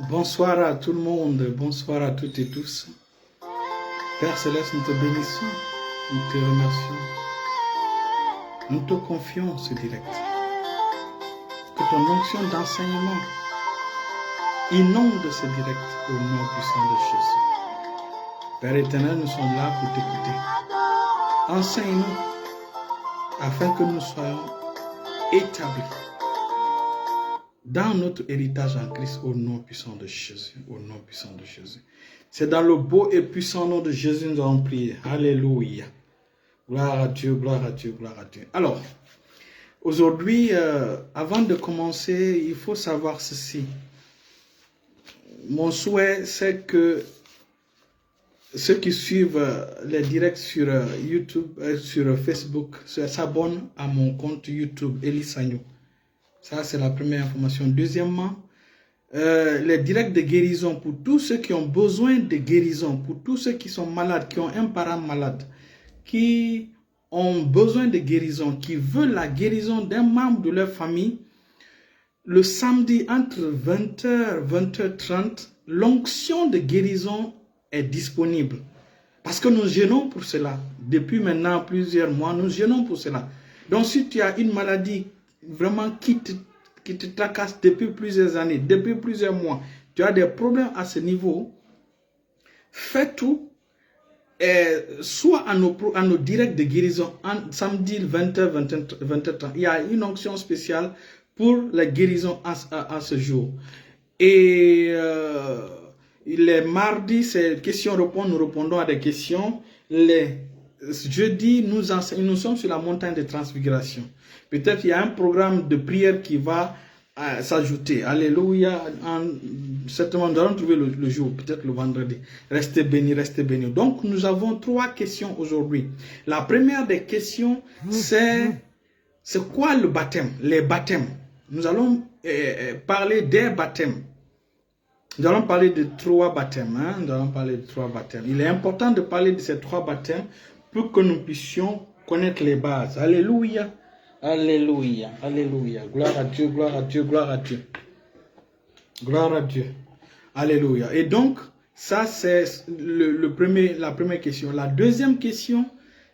Bonsoir à tout le monde, bonsoir à toutes et tous. Père Céleste, nous te bénissons, nous te remercions, nous te confions ce direct. Que ton onction d'enseignement inonde ce direct au nom puissant de Jésus. Père éternel, nous sommes là pour t'écouter. Enseigne-nous afin que nous soyons établis dans notre héritage en Christ au nom puissant de Jésus, au nom puissant de Jésus. C'est dans le beau et puissant nom de Jésus que nous allons prier. Alléluia. Gloire à Dieu, gloire à Dieu, gloire à Dieu. Alors, aujourd'hui, avant de commencer, il faut savoir ceci. Mon souhait, c'est que ceux qui suivent les directs sur YouTube, sur Facebook, s'abonnent à mon compte YouTube, Eli Sagno. Ça, c'est la première information. Deuxièmement, les directs de guérison pour tous ceux qui ont besoin de guérison, pour tous ceux qui sont malades, qui ont un parent malade, qui ont besoin de guérison, qui veulent la guérison d'un membre de leur famille, le samedi entre 20h et 20h30, l'onction de guérison est disponible. Parce que nous gênons pour cela. Depuis maintenant plusieurs mois, nous gênons pour cela. Donc si tu as une maladie vraiment qui te tracasse depuis plusieurs années, depuis plusieurs mois, tu as des problèmes à ce niveau, fais tout, soit à nos directs de guérison, samedi 20h, 20h30. Il y a une onction spéciale pour la guérison à ce jour. Et les mardis, c'est questions-réponses, nous répondons à des questions. Les jeudis, nous sommes sur la montagne de transfiguration. Peut-être qu'il y a un programme de prière qui va s'ajouter. Alléluia. Certainement, nous allons trouver le jour, peut-être le vendredi. Restez bénis, restez bénis. Donc, nous avons 3 questions aujourd'hui. La première des questions, c'est quoi le baptême? Les baptêmes. Nous allons parler des baptêmes. Nous allons parler de 3 baptêmes. Nous allons parler de 3 baptêmes. Il est important de parler de ces 3 baptêmes pour que nous puissions connaître les bases. Alléluia. Alléluia. Alléluia. Gloire à Dieu, gloire à Dieu, gloire à Dieu. Gloire à Dieu. Alléluia. Et donc, ça c'est la première question. La deuxième question,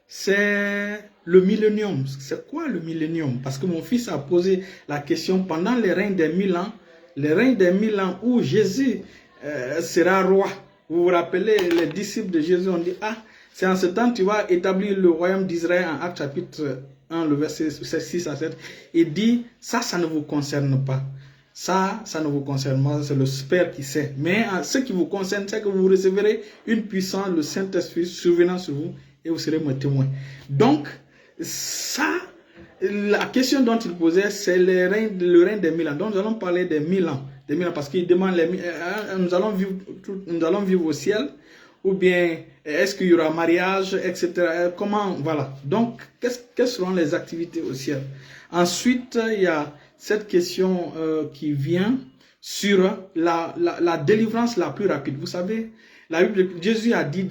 c'est le millénium. C'est quoi le millénium? Parce que mon fils a posé la question pendant les règnes des 1000 ans. Les règnes des 1000 ans où Jésus sera roi. Vous vous rappelez, les disciples de Jésus ont dit, c'est en ce temps que tu vas établir le royaume d'Israël en Actes chapitre 1, le verset 6 à 7. Il dit, ça ne vous concerne pas. Ça ne vous concerne pas, c'est le Père qui sait. Mais ce qui vous concerne, c'est que vous recevrez une puissance, le Saint-Esprit survenant sur vous et vous serez mon témoin. Donc, ça, la question dont il posait, c'est le règne des 1000 ans. Donc, nous allons parler des 1000 ans. Des 1000 ans parce qu'il demande, nous allons vivre au ciel, ou bien est-ce qu'il y aura mariage, etc. Comment, voilà. Donc, quelles seront les activités au ciel? Ensuite, il y a cette question qui vient sur la délivrance la plus rapide. Vous savez, la Bible, Jésus a dit,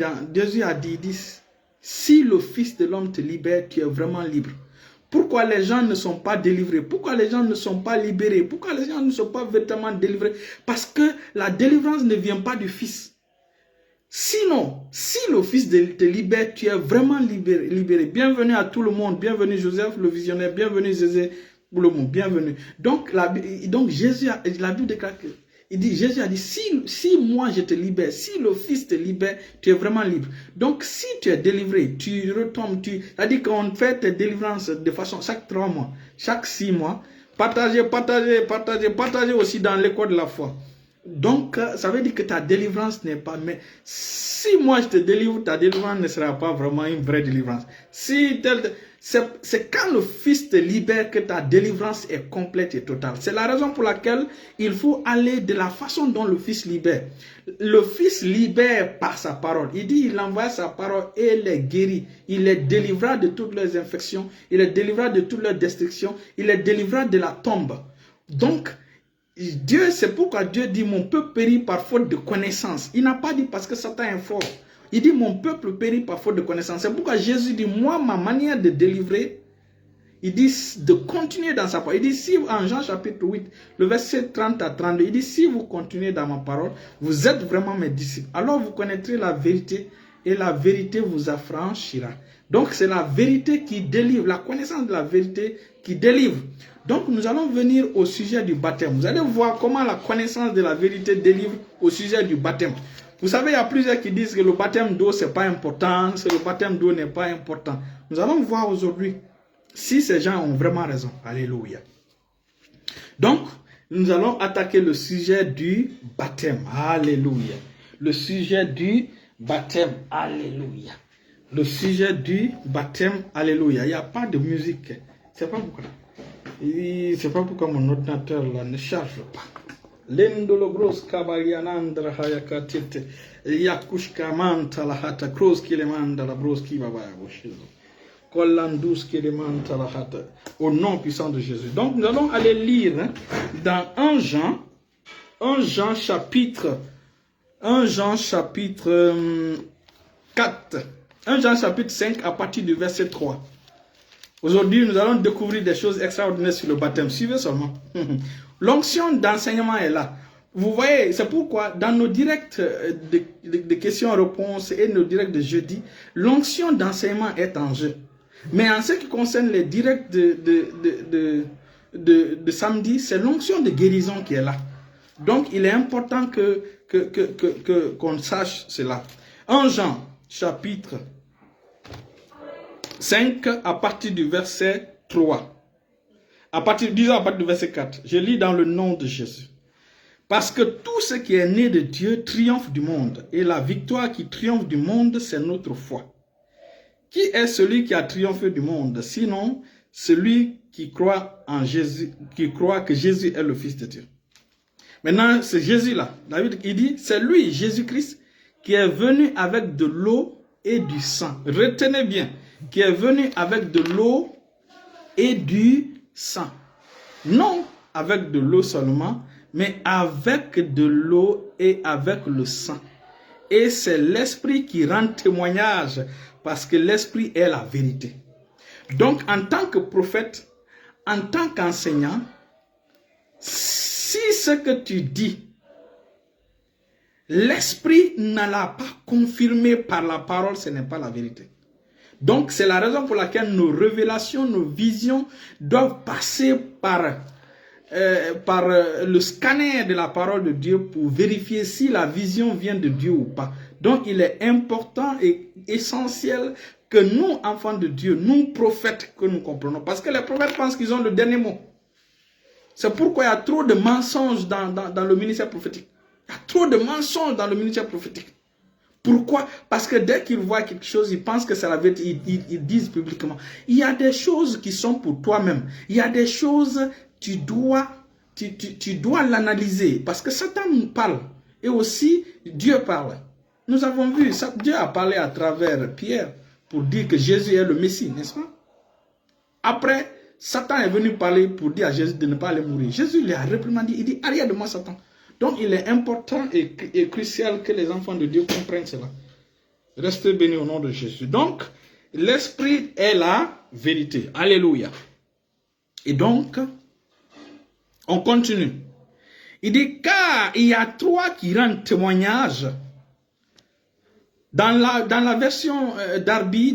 si le Fils de l'homme te libère, tu es vraiment libre. Pourquoi les gens ne sont pas délivrés? Pourquoi les gens ne sont pas libérés? Pourquoi les gens ne sont pas véritablement délivrés? Parce que la délivrance ne vient pas du Fils. Sinon, si le Fils te libère, tu es vraiment libéré. Bienvenue à tout le monde. Bienvenue Joseph, le visionnaire. Bienvenue Jésus, pour le monde. Bienvenue. Donc, Jésus, la Bible déclare que Jésus a dit, si moi je te libère, si le Fils te libère, tu es vraiment libre. Donc, si tu es délivré, tu retombes, c'est-à-dire qu'on fait tes délivrances de façon chaque 3 mois, chaque 6 mois. Partagez aussi dans l'école de la foi. Donc, ça veut dire que ta délivrance n'est pas... Mais si moi je te délivre, ta délivrance ne sera pas vraiment une vraie délivrance. C'est quand le Fils te libère que ta délivrance est complète et totale. C'est la raison pour laquelle il faut aller de la façon dont le Fils libère. Le Fils libère par sa parole. Il dit, il envoie sa parole et les guérit. Il les délivra de toutes leurs infections. Il les délivra de toutes leurs destructions. Il les délivra de la tombe. Donc, c'est pourquoi Dieu dit, mon peuple périt par faute de connaissance. Il n'a pas dit parce que Satan est fort. Il dit, mon peuple périt par faute de connaissance. C'est pourquoi Jésus dit, moi, ma manière de délivrer, Il dit de continuer dans sa parole. Il dit, si en Jean chapitre 8, le verset 30 à 32, il dit, si vous continuez dans ma parole, vous êtes vraiment mes disciples. Alors vous connaîtrez la vérité et la vérité vous affranchira. Donc c'est la vérité qui délivre, la connaissance de la vérité qui délivre. Donc nous allons venir au sujet du baptême. Vous allez voir comment la connaissance de la vérité délivre au sujet du baptême. Vous savez, il y a plusieurs qui disent que le baptême d'eau, c'est pas important, que le baptême d'eau n'est pas important. Nous allons voir aujourd'hui si ces gens ont vraiment raison. Alléluia. Donc, nous allons attaquer le sujet du baptême. Alléluia. Le sujet du baptême. Alléluia. Le sujet du baptême. Alléluia. Il n'y a pas de musique. C'est pas pourquoi. C'est pas pourquoi mon ordinateur là ne charge pas. Lendolo gros kabarianandra hayakatite yakushka manta la hata cross kilemanda la bros ki baba boshizo kollandus kilemanta la hata au nom puissant de Jésus. Donc nous allons aller lire dans 1 Jean chapitre 4, 1 Jean chapitre 5 à partir du verset 3. Aujourd'hui, nous allons découvrir des choses extraordinaires sur le baptême. Suivez seulement. L'onction d'enseignement est là. Vous voyez, c'est pourquoi dans nos directs de questions-réponses et nos directs de jeudi, l'onction d'enseignement est en jeu. Mais en ce qui concerne les directs de samedi, c'est l'onction de guérison qui est là. Donc, il est important qu'on sache cela. 1 Jean, chapitre 5, à partir du verset 3. À partir du verset 4. Je lis dans le nom de Jésus. Parce que tout ce qui est né de Dieu triomphe du monde. Et la victoire qui triomphe du monde, c'est notre foi. Qui est celui qui a triomphé du monde? Sinon, celui qui croit en Jésus, qui croit que Jésus est le Fils de Dieu. Maintenant, c'est Jésus-là. David, il dit, c'est lui, Jésus-Christ, qui est venu avec de l'eau et du sang. Retenez bien, qui est venu avec de l'eau et du sang. Non avec de l'eau seulement, mais avec de l'eau et avec le sang. Et c'est l'Esprit qui rend témoignage, parce que l'Esprit est la vérité. Donc, en tant que prophète, en tant qu'enseignant, si ce que tu dis, l'Esprit ne l'a pas confirmé par la parole, ce n'est pas la vérité. Donc, c'est la raison pour laquelle nos révélations, nos visions doivent passer par le scanner de la parole de Dieu pour vérifier si la vision vient de Dieu ou pas. Donc, il est important et essentiel que nous, enfants de Dieu, nous, prophètes, que nous comprenons. Parce que les prophètes pensent qu'ils ont le dernier mot. C'est pourquoi il y a trop de mensonges dans le ministère prophétique. Il y a trop de mensonges dans le ministère prophétique. Pourquoi? Parce que dès qu'ils voient quelque chose, ils pensent que c'est la vérité, ils disent publiquement. Il y a des choses qui sont pour toi-même. Il y a des choses, tu dois l'analyser. Parce que Satan nous parle. Et aussi, Dieu parle. Nous avons vu, Dieu a parlé à travers Pierre pour dire que Jésus est le Messie, n'est-ce pas? Après, Satan est venu parler pour dire à Jésus de ne pas aller mourir. Jésus lui a réprimandé, il dit, arrière de moi Satan. Donc, il est important et crucial que les enfants de Dieu comprennent cela. Restez bénis au nom de Jésus. Donc, l'Esprit est la vérité. Alléluia. Et donc, on continue. Il dit, car il y a trois qui rendent témoignage. Dans la version d'Arby,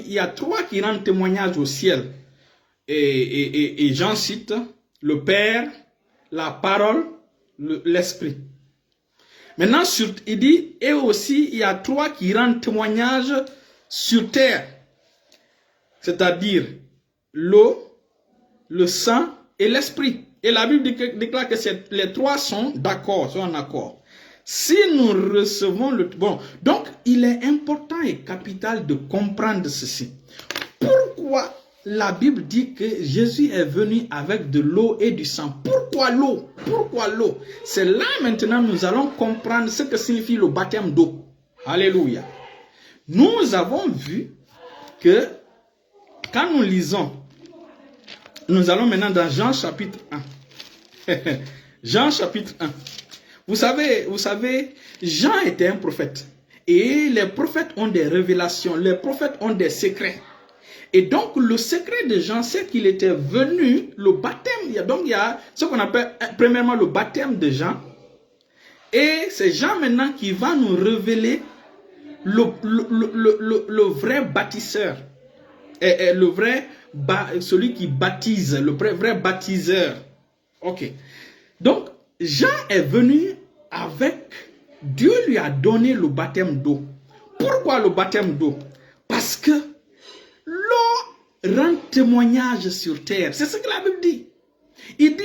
il y a trois qui rendent témoignage au ciel. Et j'en cite le Père, la parole, l'Esprit. Maintenant, il dit, et aussi, il y a trois qui rendent témoignage sur terre. C'est-à-dire l'eau, le sang et l'Esprit. Et la Bible déclare que les trois sont d'accord, sont en accord. Si nous recevons le... Bon, donc, il est important et capital de comprendre ceci. Pourquoi la Bible dit que Jésus est venu avec de l'eau et du sang? Pourquoi l'eau? Pourquoi l'eau? C'est là maintenant nous allons comprendre ce que signifie le baptême d'eau. Alléluia. Nous avons vu que quand nous lisons, nous allons maintenant dans Jean chapitre 1. Jean chapitre 1. Vous savez, Jean était un prophète. Et les prophètes ont des révélations. Les prophètes ont des secrets. Et donc, le secret de Jean, c'est qu'il était venu, le baptême, donc il y a ce qu'on appelle premièrement le baptême de Jean. Et c'est Jean maintenant qui va nous révéler le vrai bâtisseur. Et le vrai, celui qui baptise, le vrai baptiseur. Ok. Donc, Jean est venu avec, Dieu lui a donné le baptême d'eau. Pourquoi le baptême d'eau? Parce que l'eau rend témoignage sur terre. C'est ce que la Bible dit. Il dit,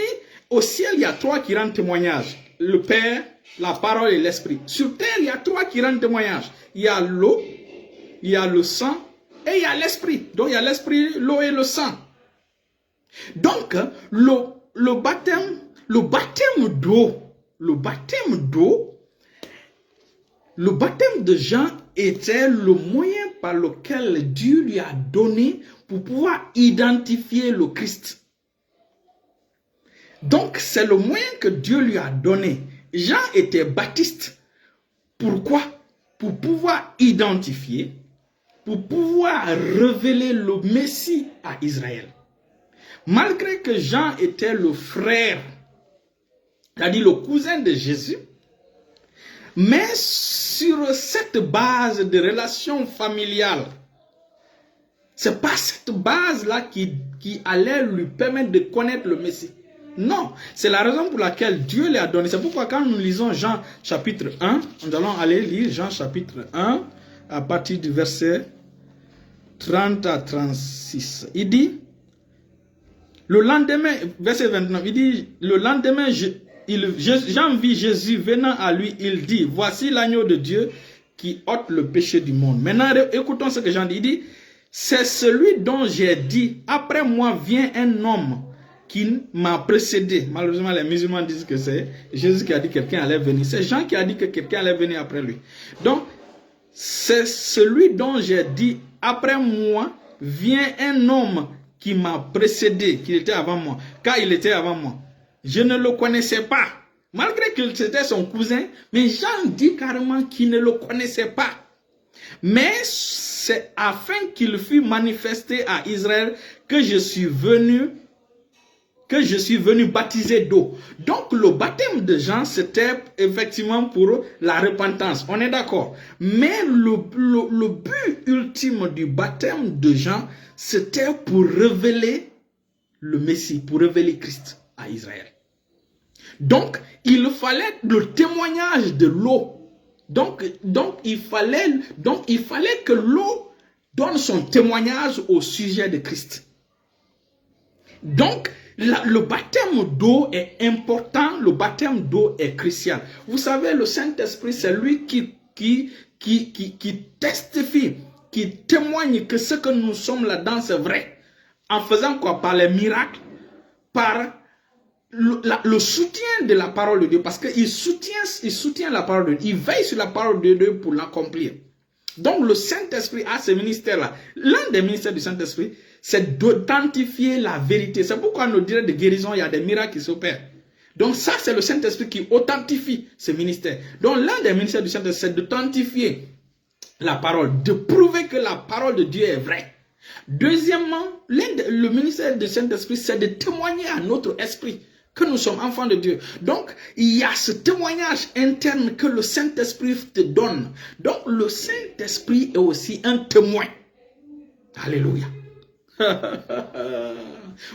au ciel, il y a trois qui rendent témoignage. Le Père, la parole et l'Esprit. Sur terre, il y a trois qui rendent témoignage. Il y a l'eau, il y a le sang et il y a l'Esprit. Donc, il y a l'Esprit, l'eau et le sang. Donc, le baptême d'eau, le baptême de Jean était le moyen par lequel Dieu lui a donné pour pouvoir identifier le Christ. Donc, c'est le moyen que Dieu lui a donné. Jean était baptiste. Pourquoi? Pour pouvoir identifier, pour pouvoir révéler le Messie à Israël. Malgré que Jean était le frère, c'est-à-dire le cousin de Jésus, mais sur cette base de relation familiale, c'est pas cette base-là qui allait lui permettre de connaître le Messie. Non, c'est la raison pour laquelle Dieu lui a donné. C'est pourquoi quand nous lisons Jean chapitre 1, nous allons aller lire Jean chapitre 1 à partir du verset 30 à 36. Il dit, le lendemain, verset 29, il dit, le lendemain, Jean vit Jésus venant à lui, il dit, voici l'agneau de Dieu qui ôte le péché du monde. Maintenant, écoutons ce que Jean dit. Il dit, c'est celui dont j'ai dit, après moi vient un homme qui m'a précédé. Malheureusement, les musulmans disent que c'est Jésus qui a dit que quelqu'un allait venir. C'est Jean qui a dit que quelqu'un allait venir après lui. Donc, c'est celui dont j'ai dit, après moi vient un homme qui m'a précédé, qui était avant moi. Car il était avant moi. Je ne le connaissais pas. Malgré que c'était son cousin, mais Jean dit carrément qu'il ne le connaissait pas. Mais c'est afin qu'il fût manifesté à Israël que je suis venu baptiser d'eau. Donc le baptême de Jean, c'était effectivement pour la repentance. On est d'accord. Mais le but ultime du baptême de Jean, c'était pour révéler le Messie, pour révéler Christ à Israël. Donc, il fallait le témoignage de l'eau. Donc, il fallait que l'eau donne son témoignage au sujet de Christ. Donc, le baptême d'eau est important, le baptême d'eau est crucial. Vous savez, le Saint-Esprit, c'est lui qui testifie, qui témoigne que ce que nous sommes là-dedans, c'est vrai. En faisant quoi? Par les miracles, par le soutien de la parole de Dieu, parce qu'il soutient la parole de Dieu, il veille sur la parole de Dieu pour l'accomplir. Donc le Saint-Esprit a ce ministère-là. L'un des ministères du Saint-Esprit, c'est d'authentifier la vérité. C'est pourquoi nous dirons de guérison, il y a des miracles qui s'opèrent. Donc ça, c'est le Saint-Esprit qui authentifie ce ministère. Donc l'un des ministères du Saint-Esprit, c'est d'authentifier la parole, de prouver que la parole de Dieu est vraie. Deuxièmement, le ministère du Saint-Esprit, c'est de témoigner à notre esprit que nous sommes enfants de Dieu. Donc, il y a ce témoignage interne que le Saint-Esprit te donne. Donc, le Saint-Esprit est aussi un témoin. Alléluia.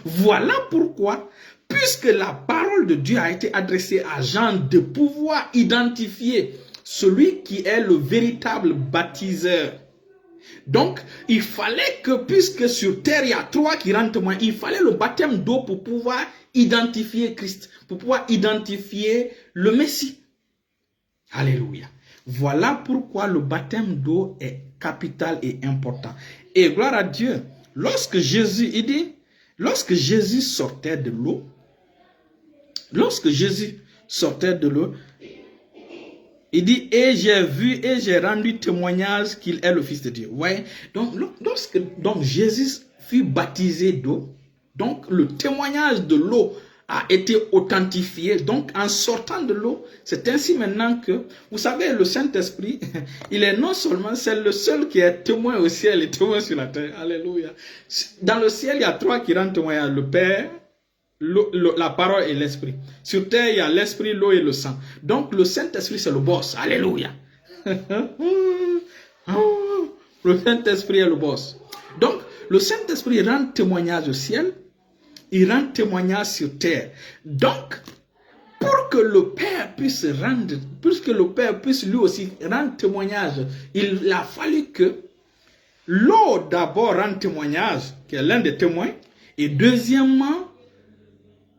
Voilà pourquoi, puisque la parole de Dieu a été adressée à Jean, de pouvoir identifier celui qui est le véritable baptiseur. Donc, il fallait que, puisque sur terre, il y a trois qui rendent témoin, il fallait le baptême d'eau pour pouvoir identifier Christ, pour pouvoir identifier le Messie. Alléluia. Voilà pourquoi le baptême d'eau est capital et important. Et gloire à Dieu, lorsque Jésus sortait de l'eau, il dit, et j'ai vu et j'ai rendu témoignage qu'il est le Fils de Dieu. Ouais. Donc Jésus fut baptisé d'eau, donc le témoignage de l'eau a été authentifié. Donc, en sortant de l'eau, c'est ainsi maintenant que, vous savez, le Saint-Esprit, il est non seulement, c'est le seul qui est témoin au ciel et témoin sur la terre. Alléluia. Dans le ciel, il y a trois qui rendent témoignage, le Père, la parole et l'Esprit. Sur terre, il y a l'Esprit, l'eau et le sang. Donc, le Saint-Esprit, c'est le boss. Alléluia. Le Saint-Esprit est le boss. Donc, le Saint-Esprit rend témoignage au ciel, il rend témoignage sur terre. Donc, pour que le Père puisse rendre, puisque le Père puisse lui aussi rendre témoignage, il a fallu que l'eau d'abord rende témoignage, qui est l'un des témoins, et deuxièmement,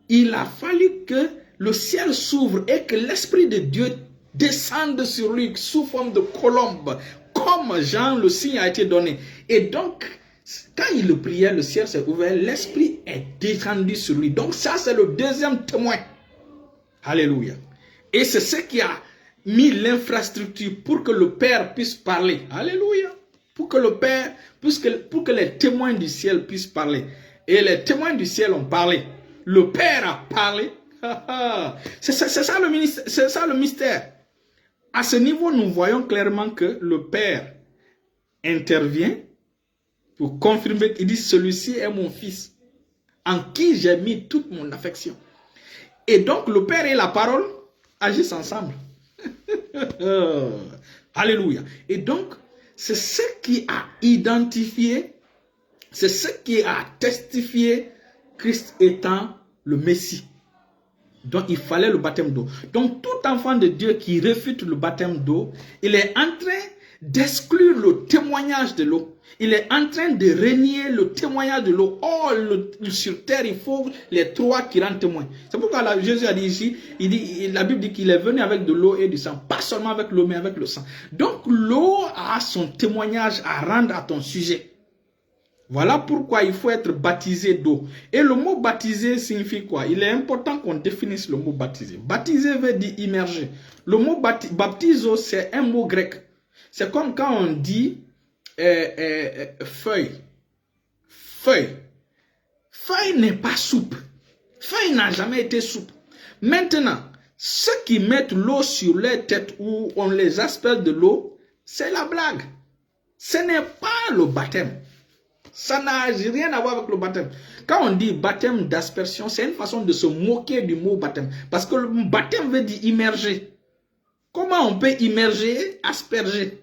il a fallu que le ciel s'ouvre et que l'Esprit de Dieu descende sur lui sous forme de colombe, comme Jean, le signe a été donné. Et donc, quand il le priait, le ciel s'est ouvert, l'Esprit est descendu sur lui. Donc ça, c'est le deuxième témoin. Alléluia. Et c'est ce qui a mis l'infrastructure pour que le Père puisse parler. Alléluia. Pour que le Père, pour que les témoins du ciel puissent parler. Et les témoins du ciel ont parlé. Le Père a parlé. C'est ça le mystère. À ce niveau, nous voyons clairement que le Père intervient pour confirmer qu'il dit, celui-ci est mon fils, en qui j'ai mis toute mon affection. Et donc, le Père et la parole agissent ensemble. Alléluia. Et donc, c'est ce qui a identifié, c'est ce qui a testifié Christ étant le Messie. Donc, il fallait le baptême d'eau. Donc, tout enfant de Dieu qui refute le baptême d'eau, il est en train d'exclure le témoignage de l'eau. Il est en train de renier le témoignage de l'eau. Or, sur terre, il faut les trois qui rendent témoin. C'est pourquoi Jésus a dit ici, la Bible dit qu'il est venu avec de l'eau et du sang. Pas seulement avec l'eau, mais avec le sang. Donc, l'eau a son témoignage à rendre à ton sujet. Voilà pourquoi il faut être baptisé d'eau. Et le mot baptisé signifie quoi? Il est important qu'on définisse le mot baptisé. Baptisé veut dire immerger. Le mot baptizo, c'est un mot grec. C'est comme quand on dit feuille. Feuille. Feuille n'est pas soupe. Feuille n'a jamais été soupe. Maintenant, ceux qui mettent l'eau sur leur tête ou on les asperge de l'eau, c'est la blague. Ce n'est pas le baptême. Ça n'a rien à voir avec le baptême. Quand on dit baptême d'aspersion, c'est une façon de se moquer du mot baptême. Parce que le baptême veut dire immerger. Comment on peut immerger, asperger?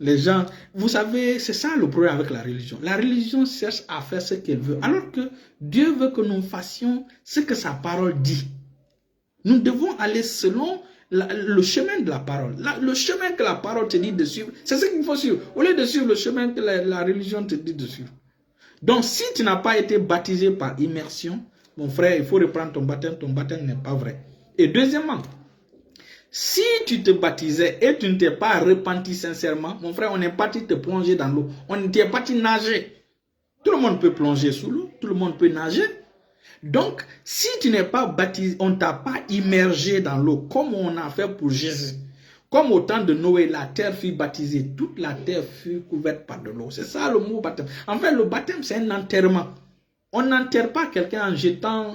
Les gens, vous savez, c'est ça le problème avec la religion. La religion cherche à faire ce qu'elle veut. Alors que Dieu veut que nous fassions ce que sa parole dit. Nous devons aller selon le chemin de la parole. Le chemin que la parole te dit de suivre, c'est ce qu'il faut suivre. Au lieu de suivre le chemin que la religion te dit de suivre. Donc, si tu n'as pas été baptisé par immersion, mon frère, il faut reprendre ton baptême n'est pas vrai. Et deuxièmement, si tu te baptisais et tu ne t'es pas repenti sincèrement, mon frère, on est parti te plonger dans l'eau. On était parti nager. Tout le monde peut plonger sous l'eau, tout le monde peut nager. Donc, si tu n'es pas baptisé, on ne t'a pas immergé dans l'eau, comme on a fait pour Jésus. Comme au temps de Noé, la terre fut baptisée, toute la terre fut couverte par de l'eau. C'est ça le mot baptême. En fait, le baptême, c'est un enterrement. On n'enterre pas quelqu'un en jetant,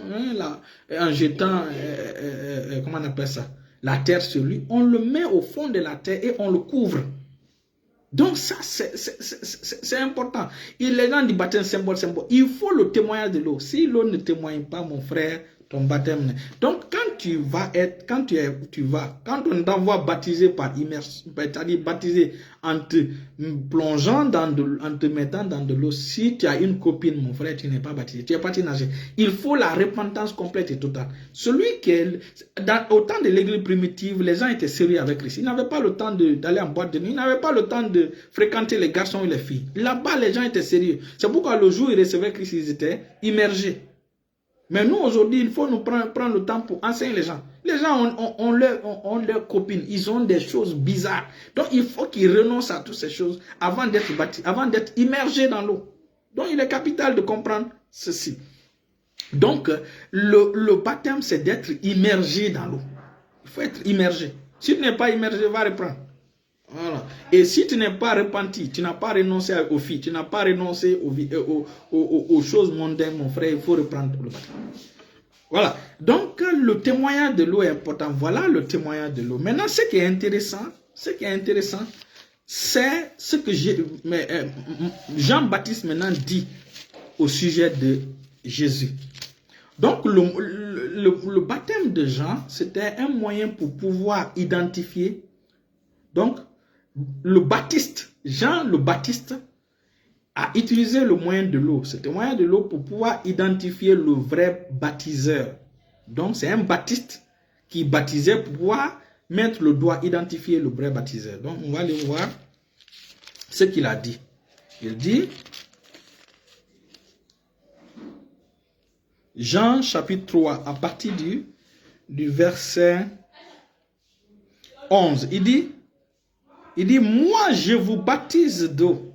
comment on appelle ça, la terre sur lui. On le met au fond de la terre et on le couvre. Donc ça, c'est important. Et les gens du baptême, symbole. Il faut le témoignage de l'eau. Si l'eau ne témoigne pas, mon frère, ton baptême. Donc quand on t'envoie baptiser par immersion, c'est-à-dire baptiser en te plongeant en te mettant dans de l'eau, si tu as une copine, mon frère, tu n'es pas baptisé, tu es parti nager. Il faut la repentance complète et totale. Celui qui est, au temps de l'église primitive, les gens étaient sérieux avec Christ. Ils n'avaient pas le temps d'aller en boîte de nuit, ils n'avaient pas le temps de fréquenter les garçons et les filles. Là-bas, les gens étaient sérieux. C'est pourquoi le jour où ils recevaient Christ, ils étaient immergés. Mais nous, aujourd'hui, il faut nous prendre le temps pour enseigner les gens. Les gens ont leurs copines. Ils ont des choses bizarres. Donc, il faut qu'ils renoncent à toutes ces choses avant d'être baptisés, avant d'être immergés dans l'eau. Donc, il est capital de comprendre ceci. Donc, le baptême, c'est d'être immergé dans l'eau. Il faut être immergé. Si tu n'es pas immergé, va reprendre. Voilà. Et si tu n'es pas repenti, tu n'as pas renoncé aux filles, tu n'as pas renoncé aux choses mondaines, mon frère, il faut reprendre le baptême. Voilà. Donc, le témoignage de l'eau est important. Voilà le témoignage de l'eau. Maintenant, ce qui est intéressant, c'est ce que Jean-Baptiste maintenant dit au sujet de Jésus. Donc, le baptême de Jean, c'était un moyen pour pouvoir identifier. Donc, le Baptiste, Jean le Baptiste, a utilisé le moyen de l'eau. C'était le moyen de l'eau pour pouvoir identifier le vrai baptiseur. Donc, c'est un baptiste qui baptisait pour pouvoir mettre le doigt, identifier le vrai baptiseur. Donc, on va aller voir ce qu'il a dit. Il dit, Jean chapitre 3, à partir du verset 11, il dit, moi je vous baptise d'eau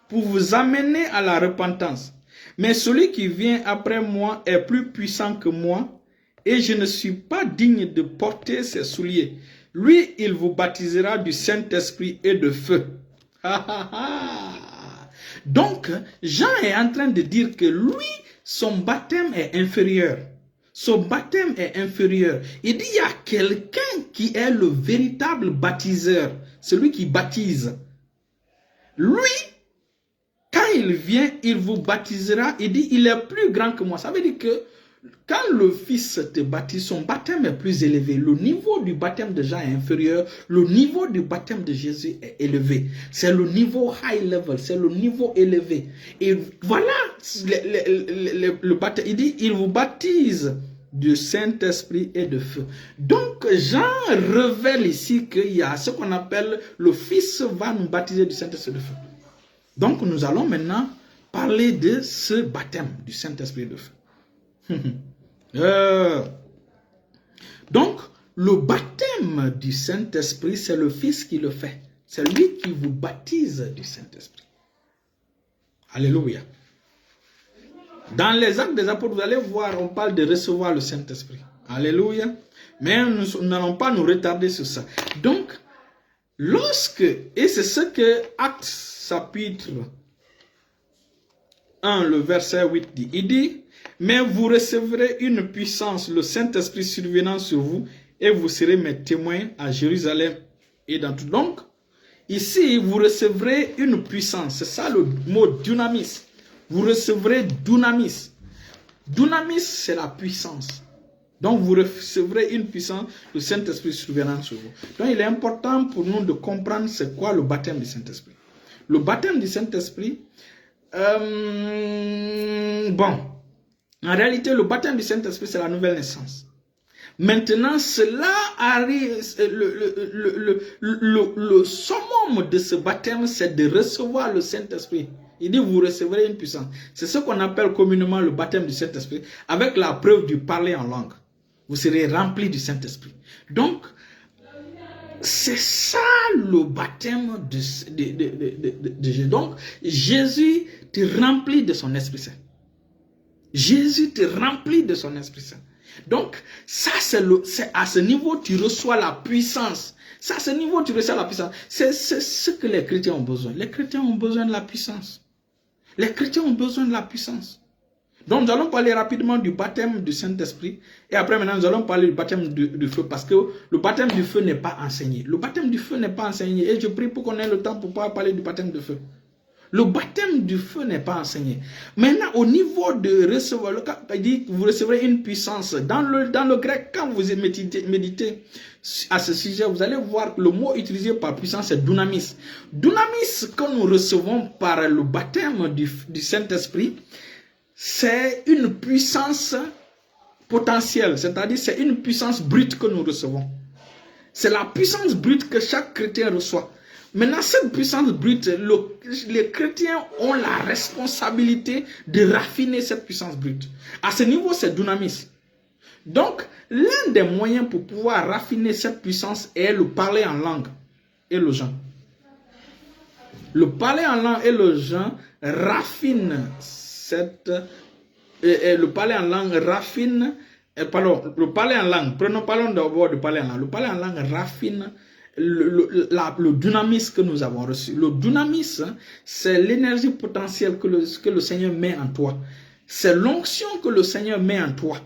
pour vous amener à la repentance. Mais celui qui vient après moi est plus puissant que moi, et je ne suis pas digne de porter ses souliers. Lui, il vous baptisera du Saint-Esprit et de feu. Donc, Jean est en train de dire que lui, son baptême est inférieur. Son baptême est inférieur. Il dit, il y a quelqu'un qui est le véritable baptiseur, celui qui baptise. Lui, quand il vient, il vous baptisera. Il dit, il est plus grand que moi. Ça veut dire que quand le Fils te baptise, son baptême est plus élevé. Le niveau du baptême de Jean est inférieur. Le niveau du baptême de Jésus est élevé. C'est le niveau high level. C'est le niveau élevé. Et voilà le baptême. Il dit, il vous baptise du Saint-Esprit et de feu. Donc, Jean révèle ici qu'il y a ce qu'on appelle le Fils va nous baptiser du Saint-Esprit et de feu. Donc, nous allons maintenant parler de ce baptême du Saint-Esprit et de feu. Donc, le baptême du Saint-Esprit, c'est le Fils qui le fait. C'est lui qui vous baptise du Saint-Esprit. Alléluia. Dans les actes des apôtres, vous allez voir, on parle de recevoir le Saint-Esprit. Alléluia. Mais nous n'allons pas nous retarder sur ça. Donc, et c'est ce que Actes chapitre 1, le verset 8 dit. Il dit, mais vous recevrez une puissance, le Saint-Esprit survenant sur vous, et vous serez mes témoins à Jérusalem et dans tout. Donc, ici, vous recevrez une puissance. C'est ça le mot dunamis. Vous recevrez dunamis. Dunamis, c'est la puissance. Donc, vous recevrez une puissance, le Saint-Esprit survenant sur vous. Donc, il est important pour nous de comprendre c'est quoi le baptême du Saint-Esprit. Le baptême du Saint-Esprit, en réalité, le baptême du Saint-Esprit, c'est la nouvelle naissance. Maintenant, cela arrive, le summum de ce baptême, c'est de recevoir le Saint-Esprit. Il dit, vous recevrez une puissance. C'est ce qu'on appelle communément le baptême du Saint-Esprit, avec la preuve du parler en langue. Vous serez remplis du Saint-Esprit. Donc, c'est ça le baptême de Jésus. Donc, Jésus te remplit de son Esprit Saint. Jésus te remplit de son Esprit Saint. Donc, ça c'est à ce niveau tu reçois la puissance. Ça, à ce niveau tu reçois la puissance. C'est ce que les chrétiens ont besoin. Les chrétiens ont besoin de la puissance. Les chrétiens ont besoin de la puissance. Donc, nous allons parler rapidement du baptême du Saint-Esprit. Et après, maintenant, nous allons parler du baptême du feu. Parce que le baptême du feu n'est pas enseigné. Le baptême du feu n'est pas enseigné. Et je prie pour qu'on ait le temps pour pouvoir parler du baptême du feu. Le baptême du feu n'est pas enseigné. Maintenant, au niveau de recevoir, il dit que vous recevrez une puissance. Dans le grec, quand vous méditez à ce sujet, vous allez voir que le mot utilisé par puissance, c'est dunamis. Dunamis, que nous recevons par le baptême du Saint-Esprit, c'est une puissance potentielle, c'est-à-dire c'est une puissance brute que nous recevons. C'est la puissance brute que chaque chrétien reçoit. Maintenant, cette puissance brute, les chrétiens ont la responsabilité de raffiner cette puissance brute. À ce niveau, c'est dunamis. Donc, l'un des moyens pour pouvoir raffiner cette puissance est le parler en langue et le chant. Le parler en langue et le chant raffine le parler en langue raffine, parlons d'abord de parler en langue. Le parler en langue raffine le dynamisme que nous avons reçu. Le dynamisme, c'est l'énergie potentielle que le Seigneur met en toi. C'est l'onction que le Seigneur met en toi.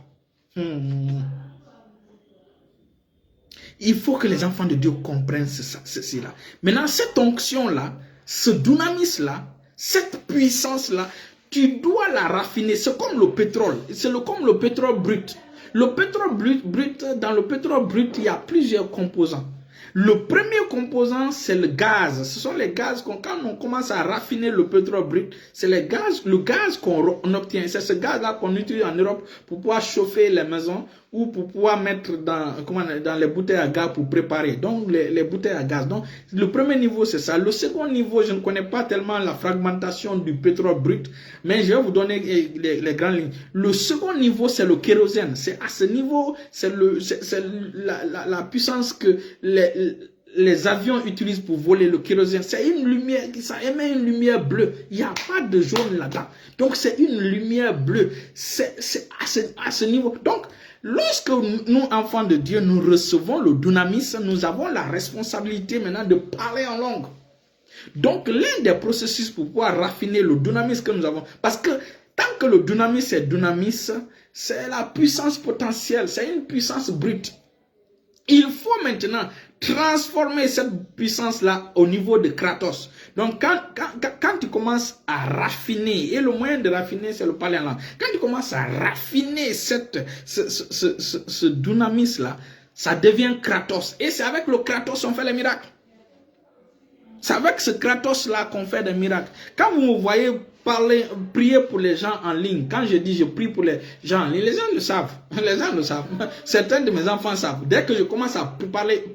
Il faut que les enfants de Dieu comprennent ceci-là. Maintenant, cette onction-là, ce dynamisme-là, cette puissance-là, tu dois la raffiner. C'est comme le pétrole. C'est comme le pétrole brut. Le pétrole brut, dans le pétrole brut, il y a plusieurs composants. Le premier composant, c'est le gaz. Ce sont les gaz quand on commence à raffiner le pétrole brut, c'est le gaz qu'on obtient. C'est ce gaz-là qu'on utilise en Europe pour pouvoir chauffer les maisons ou pour pouvoir mettre dans les bouteilles à gaz pour préparer. Donc, les bouteilles à gaz. Donc, le premier niveau, c'est ça. Le second niveau, je ne connais pas tellement la fragmentation du pétrole brut, mais je vais vous donner les grandes lignes. Le second niveau, c'est le kérosène. C'est à ce niveau, c'est la puissance que les avions utilisent pour voler le kérosène. C'est une lumière, ça émet une lumière bleue. Il n'y a pas de jaune là-dedans. Donc, c'est une lumière bleue. C'est à ce niveau. Donc, lorsque nous, enfants de Dieu, nous recevons le dynamisme, nous avons la responsabilité maintenant de parler en langue. Donc, l'un des processus pour pouvoir raffiner le dynamisme que nous avons, parce que tant que le dynamisme est dynamisme, c'est la puissance potentielle, c'est une puissance brute. Il faut maintenant transformer cette puissance-là au niveau de Kratos. Donc, quand tu commences à raffiner, et le moyen de raffiner, c'est le parler en langue. Quand tu commences à raffiner ce dynamisme-là, ça devient Kratos. Et c'est avec le Kratos qu'on fait les miracles. C'est avec ce Kratos-là qu'on fait des miracles. Quand vous me voyez prier pour les gens en ligne, quand je dis je prie pour les gens en ligne, les gens le savent. Les gens le savent. Certains de mes enfants savent. Dès que je commence à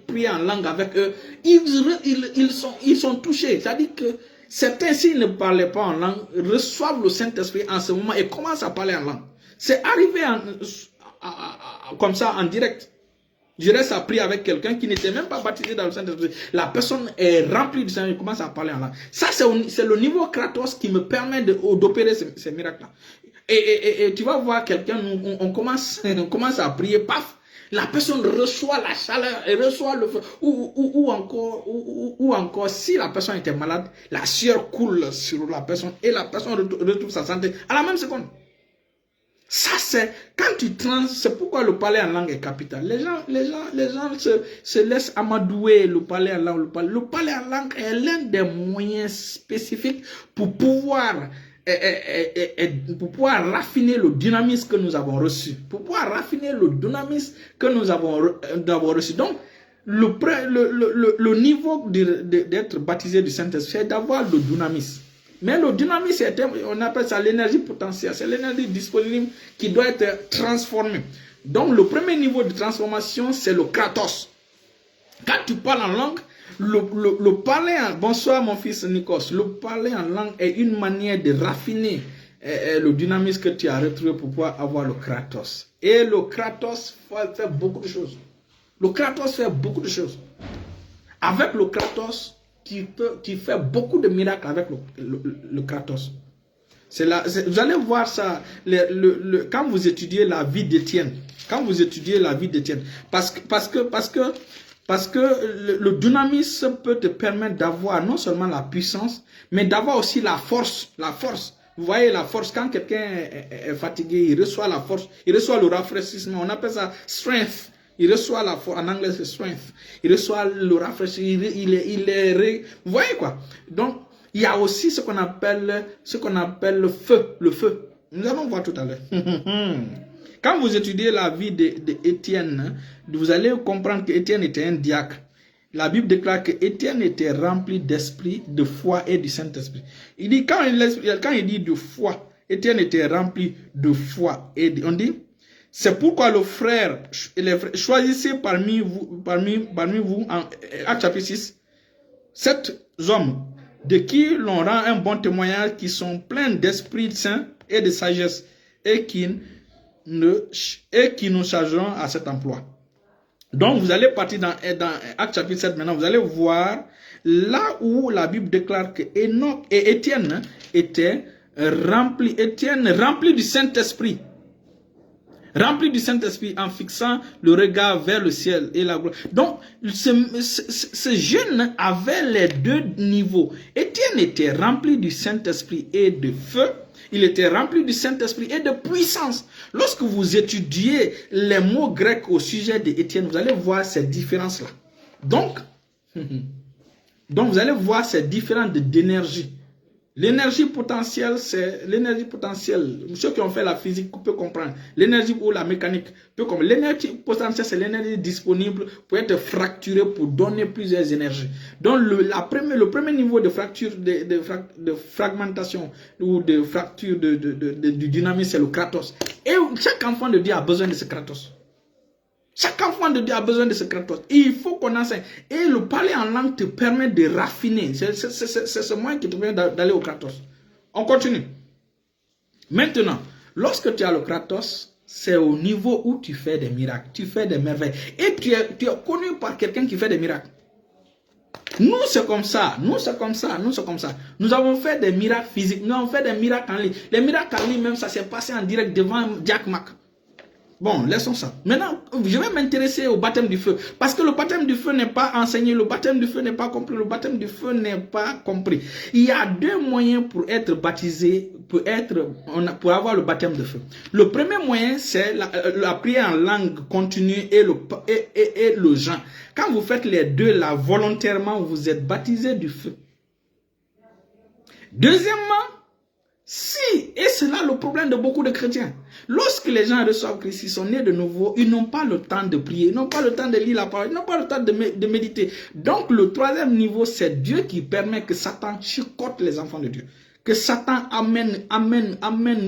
prier en langue avec eux, ils sont touchés. C'est-à-dire que certains, s'ils ne parlaient pas en langue, reçoivent le Saint-Esprit en ce moment et commencent à parler en langue. C'est arrivé comme ça en direct. Je reste à prier avec quelqu'un qui n'était même pas baptisé dans le Saint-Esprit. La personne est remplie du Saint-Esprit et commence à parler en langue. Ça, c'est le niveau Kratos qui me permet d'opérer ces miracles-là. Et tu vas voir quelqu'un, on commence à prier, paf, la personne reçoit la chaleur, et reçoit le feu. Ou encore, si la personne était malade, la sueur coule sur la personne et la personne retrouve sa santé à la même seconde. Ça, c'est quand tu c'est pourquoi le parler en langue est capital. Les gens se laissent amadouer le parler en langue. Le parler en langue est l'un des moyens spécifiques pour pouvoir raffiner le dynamisme que nous avons reçu. Pour pouvoir raffiner le dynamisme que nous avons reçu. Donc, le niveau d'être baptisé du Saint-Esprit, c'est d'avoir le dynamisme. Mais le dynamisme, on appelle ça l'énergie potentielle. C'est l'énergie disponible qui doit être transformée. Donc, le premier niveau de transformation, c'est le Kratos. Quand tu parles en langue, le parler bonsoir mon fils Nikos, le parler en langue est une manière de raffiner le dynamisme que tu as retrouvé pour pouvoir avoir le Kratos. Et le Kratos fait beaucoup de choses. Le Kratos fait beaucoup de choses. Avec le Kratos, tu fais beaucoup de miracles avec le Kratos. Vous allez voir ça quand vous étudiez la vie d'Étienne. Quand vous étudiez la vie d'Étienne. Parce que le dynamisme peut te permettre d'avoir non seulement la puissance, mais d'avoir aussi la force. La force. Vous voyez la force, quand quelqu'un est fatigué, il reçoit la force, il reçoit le rafraîchissement. On appelle ça strength. Il reçoit la force, en anglais c'est strength. Il reçoit le rafraîchissement, vous voyez quoi? Donc, il y a aussi ce qu'on appelle le feu. Le feu. Nous allons voir tout à l'heure. Quand vous étudiez la vie d'Étienne, vous allez comprendre qu'Étienne était un diacre. La Bible déclare qu'Étienne était rempli d'esprit, de foi et du Saint-Esprit. Il dit, quand il dit de foi, Étienne était rempli de foi. Et on dit, c'est pourquoi le frère, choisissez parmi vous, en Actes chapitre 6, 7 hommes de qui l'on rend un bon témoignage, qui sont pleins d'Esprit Saint et de sagesse, et qui nous chargeront à cet emploi. Donc, vous allez partir dans Actes chapitre 7 maintenant, vous allez voir là où la Bible déclare que Enoch et Étienne remplis du Saint-Esprit. Rempli du Saint-Esprit en fixant le regard vers le ciel et la gloire. Donc, ce jeune avait les deux niveaux. Étienne était rempli du Saint-Esprit et de feu. Il était rempli du Saint-Esprit et de puissance. Lorsque vous étudiez les mots grecs au sujet d'Étienne, vous allez voir ces différences-là. Donc, vous allez voir ces différences d'énergie. L'énergie potentielle, c'est l'énergie potentielle. Ceux qui ont fait la physique peuvent comprendre. L'énergie ou la mécanique peut comprendre. L'énergie potentielle, c'est l'énergie disponible pour être fracturée, pour donner plusieurs énergies. Donc, le premier niveau de fracture, de fragmentation ou de fracture du dynamisme, c'est le kratos. Et chaque enfant de Dieu a besoin de ce kratos. Chaque enfant de Dieu a besoin de ce kratos. Il faut qu'on enseigne. Et le parler en langue te permet de raffiner. C'est ce moyen qui te permet d'aller au kratos. On continue. Maintenant, lorsque tu as le kratos, c'est au niveau où tu fais des miracles. Tu fais des merveilles. Et tu es connu par quelqu'un qui fait des miracles. Nous, c'est comme ça. Nous, c'est comme ça. Nous, c'est comme ça. Nous avons fait des miracles physiques. Nous avons fait des miracles en ligne. Les miracles en ligne, même ça s'est passé en direct devant Jack Mac. Bon, laissons ça. Maintenant, je vais m'intéresser au baptême du feu. Parce que le baptême du feu n'est pas enseigné, le baptême du feu n'est pas compris, le baptême du feu n'est pas compris. Il y a deux moyens pour être baptisé, pour avoir le baptême de feu. Le premier moyen, c'est la prière en langue continue et le jeûne. Quand vous faites les deux là, volontairement, vous êtes baptisé du feu. Deuxièmement, et c'est là le problème de beaucoup de chrétiens. Lorsque les gens reçoivent Christ, ils sont nés de nouveau, ils n'ont pas le temps de prier, ils n'ont pas le temps de lire la parole, ils n'ont pas le temps de méditer. Donc le troisième niveau, c'est Dieu qui permet que Satan chicote les enfants de Dieu. Que Satan amène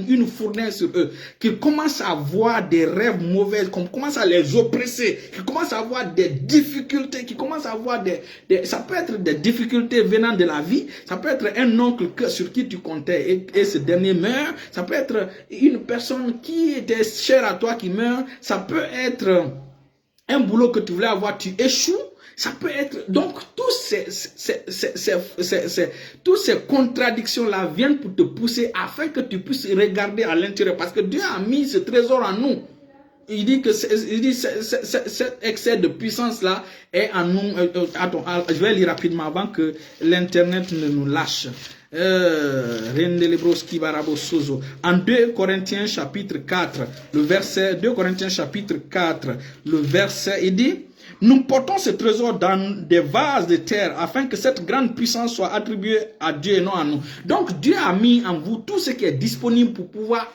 une fournaise sur eux, qu'ils commencent à avoir des rêves mauvais, qu'on commence à les oppresser, qu'ils commencent à avoir des difficultés, qu'ils commencent à avoir ça peut être des difficultés venant de la vie, ça peut être un oncle sur qui tu comptais et ce dernier meurt, ça peut être une personne qui était chère à toi qui meurt, ça peut être un boulot que tu voulais avoir, tu échoues. Ça peut être, donc, toutes ces contradictions-là viennent pour te pousser afin que tu puisses regarder à l'intérieur. Parce que Dieu a mis ce trésor en nous. Il dit que cet excès de puissance-là est en nous. Attends, je vais lire rapidement avant que l'Internet ne nous lâche. En 2 Corinthiens chapitre 4, le verset, 2 Corinthiens chapitre 4, le verset, il dit, nous portons ce trésor dans des vases de terre afin que cette grande puissance soit attribuée à Dieu et non à nous. Donc Dieu a mis en vous tout ce qui est disponible pour pouvoir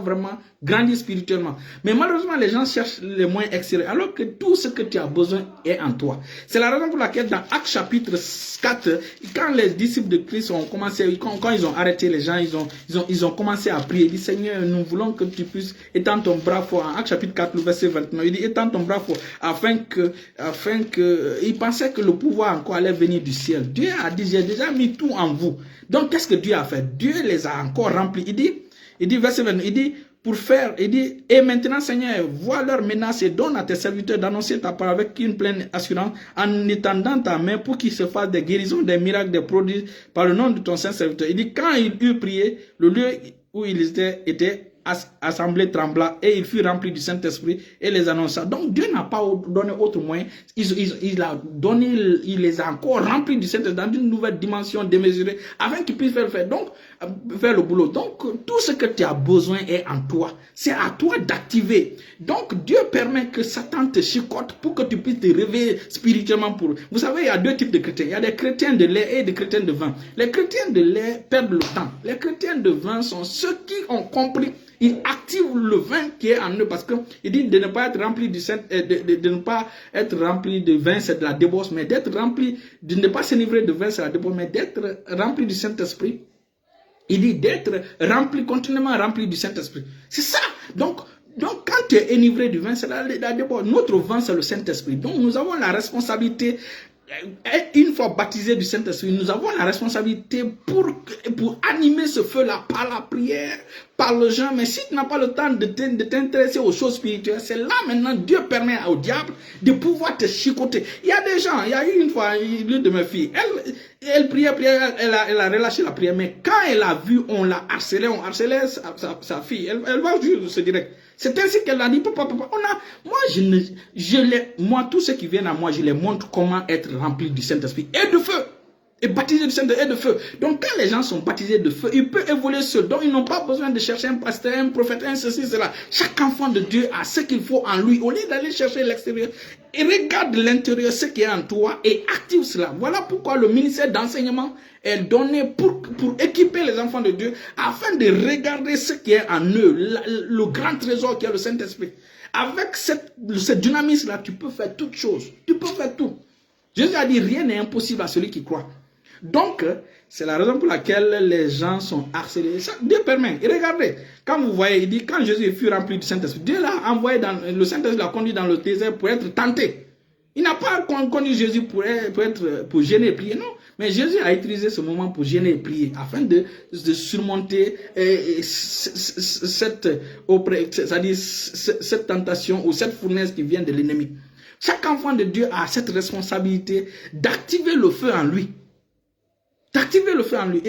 vraiment grandir spirituellement. Mais malheureusement, les gens cherchent les moyens extérieurs alors que tout ce que tu as besoin est en toi. C'est la raison pour laquelle dans Actes chapitre 4, quand les disciples de Christ ont commencé, quand ils ont arrêté les gens, ils ont commencé à prier. Il dit, Seigneur, nous voulons que tu puisses étendre ton bras fort. En Actes chapitre 4, le verset 29, il dit, étends ton bras fort afin que il pensait que le pouvoir encore allait venir du ciel. Dieu a dit, j'ai déjà mis tout en vous. Donc, qu'est-ce que Dieu a fait? Dieu les a encore remplis. Il dit, verset 29, il dit, et maintenant, Seigneur, vois leurs menaces et donne à tes serviteurs d'annoncer ta parole avec une pleine assurance en étendant ta main pour qu'ils se fassent des guérisons, des miracles, des prodiges par le nom de ton saint serviteur. Il dit, quand il eut prié, le lieu où il était assemblée trembla et il fut rempli du Saint-Esprit et les annonça. Donc Dieu n'a pas donné autre moyen. Il les a encore remplis du Saint-Esprit dans une nouvelle dimension démesurée afin qu'ils puissent faire le boulot. Donc tout ce que tu as besoin est en toi. C'est à toi d'activer. Donc Dieu permet que Satan te chicote pour que tu puisses te réveiller spirituellement. Vous savez, il y a deux types de chrétiens. Il y a des chrétiens de lait et des chrétiens de vin. Les chrétiens de lait perdent le temps. Les chrétiens de vin sont ceux qui ont compris. Ils activent le vin qui est en eux parce que il dit de ne pas être rempli du Saint, de ne pas être rempli de vin, c'est de la débauche, mais d'être rempli, de ne pas s'enivrer de vin, c'est la débauche, mais d'être rempli du Saint-Esprit. Il dit d'être rempli, continuellement rempli du Saint-Esprit. C'est ça. Donc quand tu es enivré du vin, c'est la débauche. Notre vin, c'est le Saint-Esprit. Donc nous avons la responsabilité. Une fois baptisé du Saint-Esprit, nous avons la responsabilité pour animer ce feu-là par la prière, par le jeûne. Mais si tu n'as pas le temps de t'intéresser aux choses spirituelles, c'est là maintenant Dieu permet au diable de pouvoir te chicoter. Il y a des gens, il y a eu une fois, l'une de mes filles, elle priait, elle a relâché la prière, mais quand elle a vu, on l'a harcelé, on harcelait sa fille, elle va juste se direct. C'est ainsi qu'elle a dit, papa, moi, tous ceux qui viennent à moi, je les montre comment être remplis du Saint-Esprit et de feu. Et baptisés du Saint-Esprit et de feu. Donc, quand les gens sont baptisés de feu, ils peuvent évoluer seuls. Donc, ils n'ont pas besoin de chercher un pasteur, un prophète, un ceci, cela. Chaque enfant de Dieu a ce qu'il faut en lui. Au lieu d'aller chercher l'extérieur, et regarde l'intérieur, ce qui est en toi, et active cela. Voilà pourquoi le ministère d'enseignement est donné pour équiper les enfants de Dieu, afin de regarder ce qui est en eux, le grand trésor qui est le Saint-Esprit. Avec cette dynamisme-là, tu peux faire toutes choses. Tu peux faire tout. Jésus a dit, rien n'est impossible à celui qui croit. Donc, c'est la raison pour laquelle les gens sont harcelés. Ça, Dieu permet. Et regardez, quand vous voyez, il dit, quand Jésus fut rempli du Saint-Esprit, Dieu l'a envoyé le Saint-Esprit l'a conduit dans le désert pour être tenté. Il n'a pas conduit Jésus pour gêner et prier, non. Mais Jésus a utilisé ce moment pour gêner et prier, afin de surmonter cette tentation ou cette fournaise qui vient de l'ennemi. Chaque enfant de Dieu a cette responsabilité d'activer le feu en lui. D'activer le feu en lui.